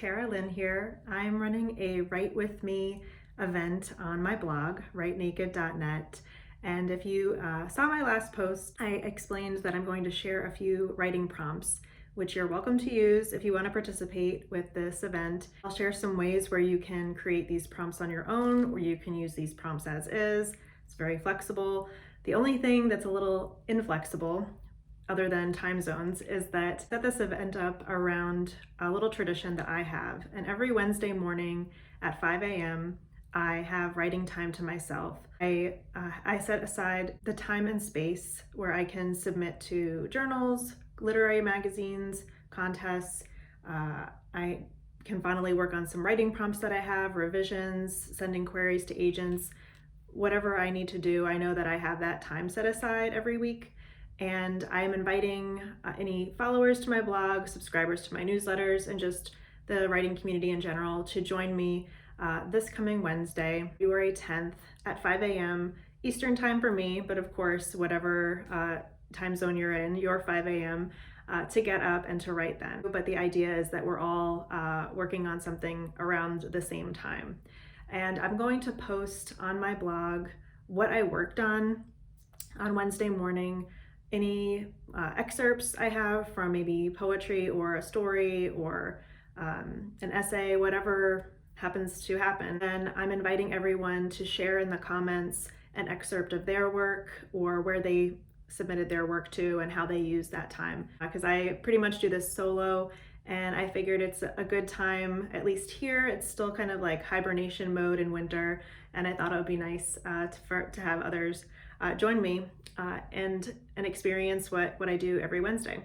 Tara Lynn here. I'm running a Write With Me event on my blog, writenaked.net. And if you saw my last post, I explained that I'm going to share a few writing prompts, which you're welcome to use if you want to participate with this event. I'll share some ways where you can create these prompts on your own, or you can use these prompts as is. It's very flexible. The only thing that's a little inflexible, other than time zones, is that set this event up around a little tradition that I have. And every Wednesday morning at 5 a.m., I have writing time to myself. I set aside the time and space where I can submit to journals, literary magazines, contests. I can finally work on some writing prompts that I have, revisions, sending queries to agents, whatever I need to do. I know that I have that time set aside every week. And I am inviting any followers to my blog, subscribers to my newsletters, and just the writing community in general to join me this coming Wednesday, February 10th at 5 a.m. Eastern time for me, but of course, whatever time zone you're in, your 5 a.m. To get up and to write then. But the idea is that we're all working on something around the same time. And I'm going to post on my blog what I worked on Wednesday morning, any excerpts I have from maybe poetry or a story or an essay, whatever happens to happen. Then I'm inviting everyone to share in the comments an excerpt of their work or where they submitted their work to and how they use that time. Because I pretty much do this solo, and I figured it's a good time, at least here. It's still kind of like hibernation mode in winter, and I thought it would be nice to have others join me and experience what I do every Wednesday.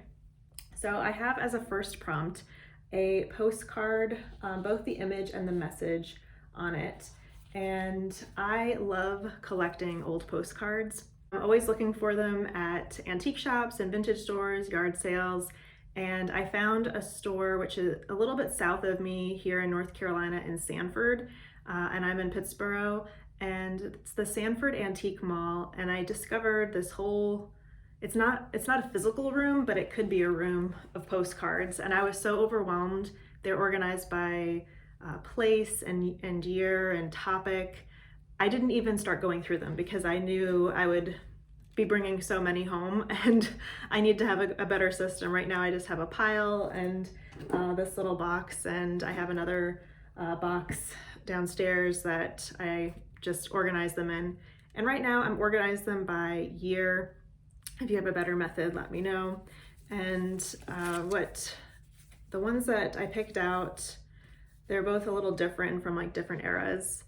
So I have as a first prompt a postcard, both the image and the message on it. And I love collecting old postcards. I'm always looking for them at antique shops and vintage stores, yard sales. And I found a store which is a little bit south of me here in North Carolina in Sanford, and I'm in Pittsboro. And it's the Sanford Antique Mall, and I discovered this whole, it's not a physical room, but it could be a room of postcards, and I was so overwhelmed. They're organized by place and year and topic. I didn't even start going through them because I knew I would be bringing so many home, and I need to have a better system. Right now I just have a pile and this little box, and I have another box downstairs that I just organize them in. And right now I'm organized them by year. If you have a better method, let me know. And the ones that I picked out, they're both a little different from like different eras.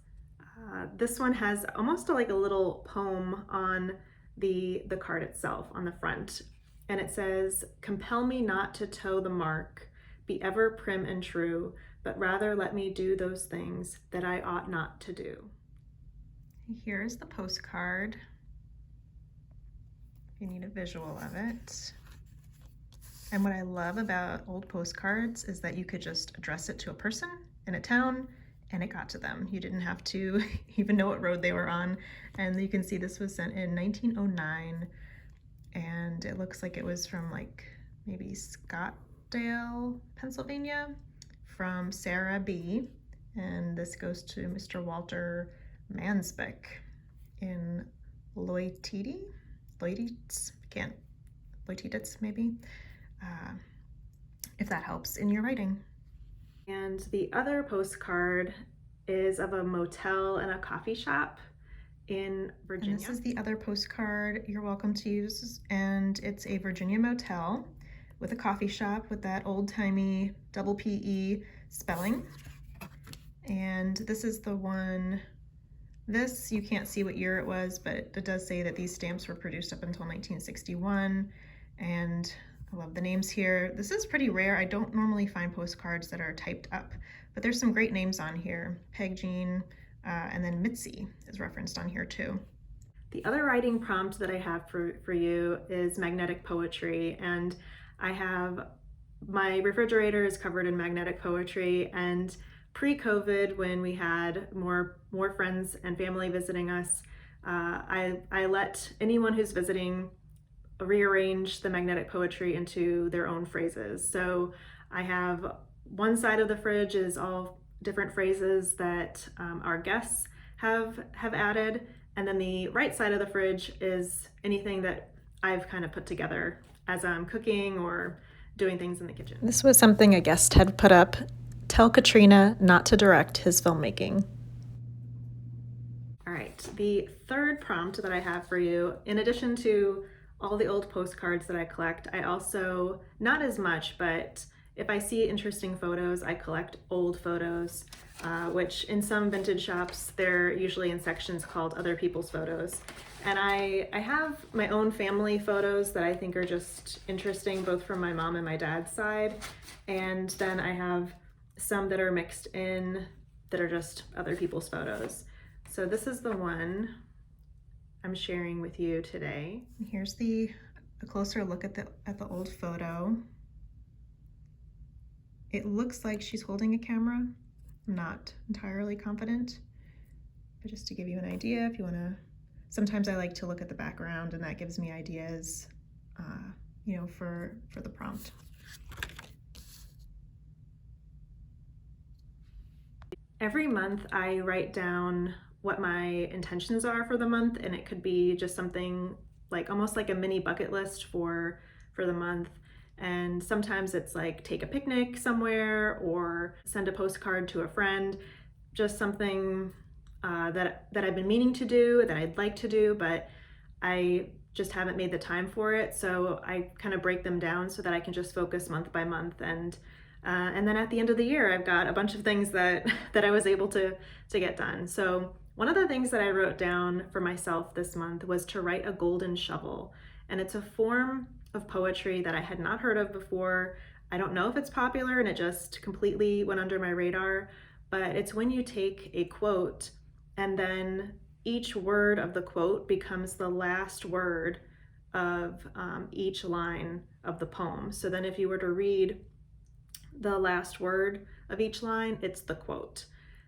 This one has almost like a little poem on the card itself on the front. And it says, "Compel me not to toe the mark, be ever prim and true, but rather let me do those things that I ought not to do." Here's the postcard. You need a visual of it. And what I love about old postcards is that you could just address it to a person in a town and it got to them. You didn't have to even know what road they were on. And you can see this was sent in 1909, and it looks like it was from like maybe Scottsdale, Pennsylvania, from Sarah B. And this goes to Mr. Walter Mansbeck in Loititz maybe, if that helps in your writing. And the other postcard is of a motel and a coffee shop in Virginia. And this is the other postcard you're welcome to use, and it's a Virginia motel with a coffee shop with that old-timey double PE spelling. And this is the one, this you can't see what year it was, but it does say that these stamps were produced up until 1961, and I love the names here. This is pretty rare. I don't normally find postcards that are typed up, but there's some great names on here. Peg Jean, and then Mitzi is referenced on here too. The other writing prompt that I have for you is magnetic poetry, and I have, my refrigerator is covered in magnetic poetry, and pre-COVID, when we had more friends and family visiting us, I let anyone who's visiting rearrange the magnetic poetry into their own phrases. So I have one side of the fridge is all different phrases that our guests have added, and then the right side of the fridge is anything that I've kind of put together as I'm cooking or doing things in the kitchen. This was something a guest had put up. Tell Katrina not to direct his filmmaking. All right, the third prompt that I have for you, in addition to all the old postcards that I collect, I also, not as much, but if I see interesting photos, I collect old photos, which in some vintage shops, they're usually in sections called other people's photos. And I have my own family photos that I think are just interesting, both from my mom and my dad's side. And then I have some that are mixed in that are just other people's photos. So this is the one I'm sharing with you today. Here's a closer look at the old photo. It looks like she's holding a camera. I'm not entirely confident, but just to give you an idea, if you want to, sometimes I like to look at the background and that gives me ideas, you know, for the prompt. Every month I write down what my intentions are for the month, and it could be just something like almost like a mini bucket list for the month. And sometimes it's like take a picnic somewhere or send a postcard to a friend, just something that I've been meaning to do, that I'd like to do, but I just haven't made the time for it. So I kind of break them down so that I can just focus month by month. And then at the end of the year, I've got a bunch of things that I was able to get done. So one of the things that I wrote down for myself this month was to write a golden shovel. And it's a form of poetry that I had not heard of before. I don't know if it's popular and it just completely went under my radar, but it's when you take a quote and then each word of the quote becomes the last word of each line of the poem. So then if you were to read the last word of each line, it's the quote.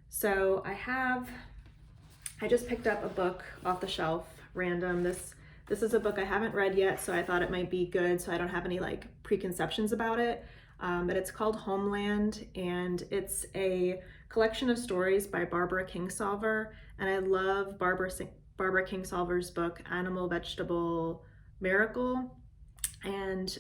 So I just picked up a book off the shelf, random. This is a book I haven't read yet, so I thought it might be good, so I don't have any like preconceptions about it. But it's called Homeland, and it's a collection of stories by Barbara Kingsolver. And I love Barbara Kingsolver's book, Animal, Vegetable, Miracle. And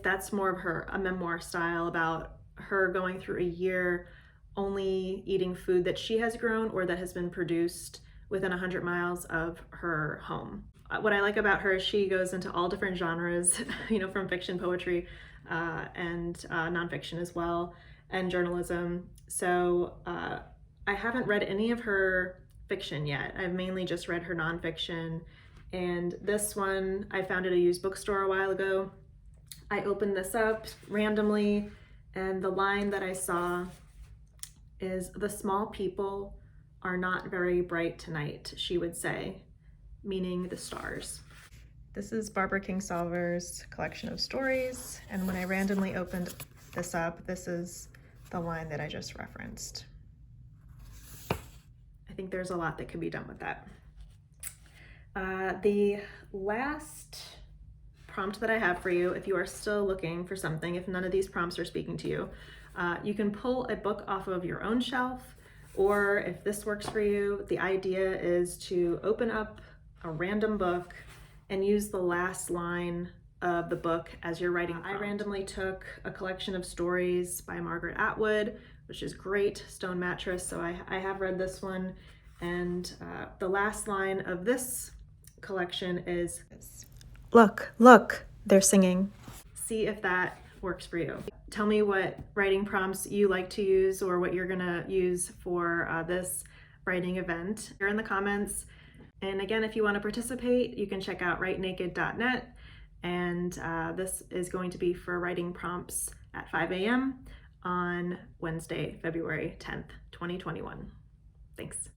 that's more of a memoir style about her going through a year only eating food that she has grown or that has been produced within 100 miles of her home. What I like about her is she goes into all different genres, you know, from fiction, poetry, and nonfiction as well, and journalism. So I haven't read any of her fiction yet. I've mainly just read her nonfiction. And this one, I found at a used bookstore a while ago. I opened this up randomly, and the line that I saw is, "The small people are not very bright tonight," she would say, meaning the stars. This is Barbara Kingsolver's collection of stories, and when I randomly opened this up, this is the line that I just referenced. I think there's a lot that can be done with that. The last prompt that I have for you, if you are still looking for something, if none of these prompts are speaking to you, you can pull a book off of your own shelf, or if this works for you, the idea is to open up a random book and use the last line of the book as your writing prompt. I randomly took a collection of stories by Margaret Atwood, which is great, Stone Mattress, so I have read this one, and the last line of this collection is, "Look, look, they're singing." See if that works for you. Tell me what writing prompts you like to use or what you're gonna use for this writing event here in the comments. And again, if you want to participate, you can check out writenaked.net. And this is going to be for writing prompts at 5 a.m. on Wednesday, February 10th, 2021. Thanks.